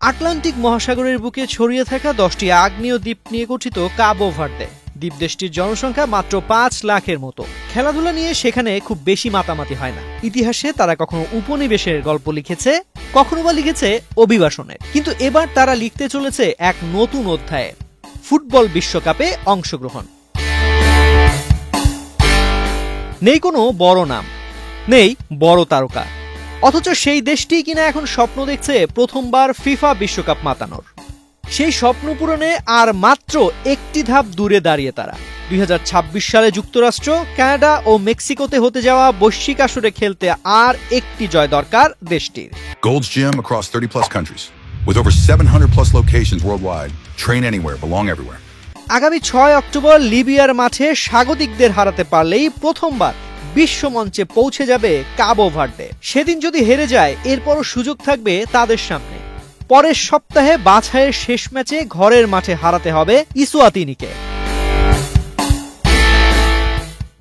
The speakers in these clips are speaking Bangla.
আটলান্টিক মহাসাগরের বুকে ছড়িয়ে থাকা 10টি আগ্নেয় দ্বীপ নিয়ে গঠিত কাবো ভার্দে দ্বীপ দেশটির জনসংখ্যা মাত্র 5 লাখের মতো। খেলাধুলা নিয়ে সেখানে খুব বেশি মাতামাতি হয় না। ইতিহাসে তারা কখনো উপনিবেশের গল্প লিখেছে, কখনো বা লিখেছে অভিবাসনের, কিন্তু এবার তারা লিখতে চলেছে এক নতুন অধ্যায়ে, ফুটবল বিশ্বকাপে অংশগ্রহণ। নেই কোনো বড় নাম, নেই বড় তারকা, অথচ সেই দেশটি কিনা এখন স্বপ্ন দেখছে প্রথমবার ফিফা বিশ্বকাপ মাতানোর। সেই স্বপ্ন পূরণে আর মাত্র একটি ধাপ দূরে দাঁড়িয়ে তারা। 2026 সালে যুক্তরাষ্ট্র, কানাডা ও মেক্সিকোতে হতে যাওয়া বৈশ্বিক আসরে খেলতে আর একটি জয় দরকার দেশটির। Gold's Gym across 30+ countries with over 700+ locations worldwide. Train anywhere, belong everywhere. আগামী 6 অক্টোবর লিবিয়ার মাঠে স্বাগতিকদের হারাতে পারলেই প্রথমবার বিশ্ব মঞ্চে পৌঁছে যাবে কাবো ভার্দে। সেদিন যদি হেরে যায়, এরপরও সুযোগ থাকবে তাদের সামনে। পরের সপ্তাহে বাছাইয়ের শেষ ম্যাচে ঘরের মাঠে হারাতে হবে ইসওয়াতিনিকে।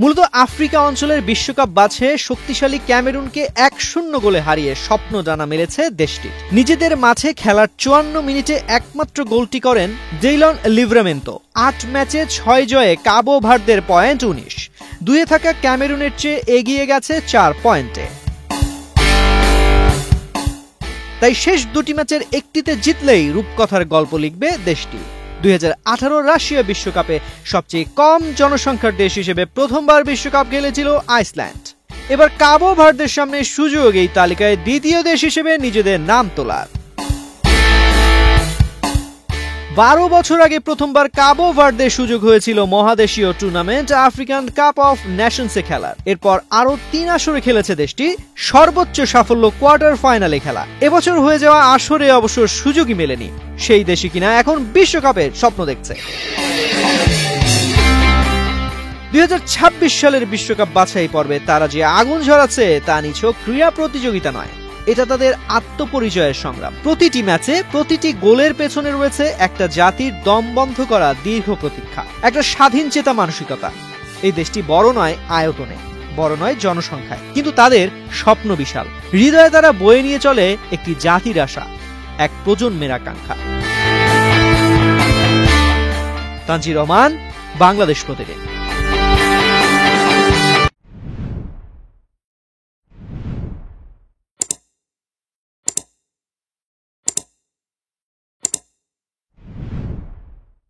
মূলত আফ্রিকা অঞ্চলের বিশ্বকাপ বাছাইয়ে শক্তিশালী ক্যামেরুনকে 1-0 গোলে হারিয়ে স্বপ্ন ডানা মেলেছে দেশটি। নিজেদের মাঠে খেলার 54 মিনিটে একমাত্র গোলটি করেন ডেইলন লিভরামেন্তো। 8 ম্যাচে 6 জয়ে কাবো ভার্দের পয়েন্ট 19, দুয়ে থাকা ক্যামেরুনের চেয়ে এগিয়ে গেছে 4 পয়েন্টে। তাই শেষ দুটি ম্যাচের একটিতে জিতলেই রূপকথার গল্প লিখবে দেশটি। 2018 রাশিয়া বিশ্বকাপে সবচেয়ে কম জনসংখ্যার দেশ হিসেবে প্রথমবার বিশ্বকাপ খেলেছিল আইসল্যান্ড। এবার কাবো ভার্দের সামনে সুযোগ এই তালিকায় দ্বিতীয় দেশ হিসেবে নিজেদের নাম তোলার। 12 বছর আগে প্রথমবার কাবো ভার্দের সুযোগ হয়েছিল মহাদেশীয় টুর্নামেন্ট আফ্রিকান কাপ অফ নেশনসে খেলার। এরপর আরো 3 আসরে খেলেছে দেশটি, সর্বোচ্চ সাফল্য কোয়ার্টার ফাইনালে খেলা। এবছর হয়ে যাওয়া আসরে অবশ্য সুযোগই মেলেনি। সেই দেশই কিনা এখন বিশ্বকাপের স্বপ্ন দেখছে। 2026 সালের বিশ্বকাপ বাছাই পর্বে তারা যে আগুন ঝরাচ্ছে তা নিছক ক্রীড়া প্রতিযোগিতা নয়, এটা তাদের আত্মপরিচয়ের সংগ্রাম। প্রতিটি ম্যাচে, প্রতিটি গোলের পেছনে রয়েছে একটা জাতির দম বন্ধ করা দীর্ঘ প্রতীক্ষা, একটা স্বাধীন চেতা মানসিকতা। এই দেশটি বড় নয় আয়তনে, বড় নয় জনসংখ্যায়, কিন্তু তাদের স্বপ্ন বিশাল। হৃদয়ে তারা বয়ে নিয়ে চলে একটি জাতির আশা, এক প্রজন্মের আকাঙ্ক্ষা। তানজির রহমান, বাংলাদেশ প্রতিদিন।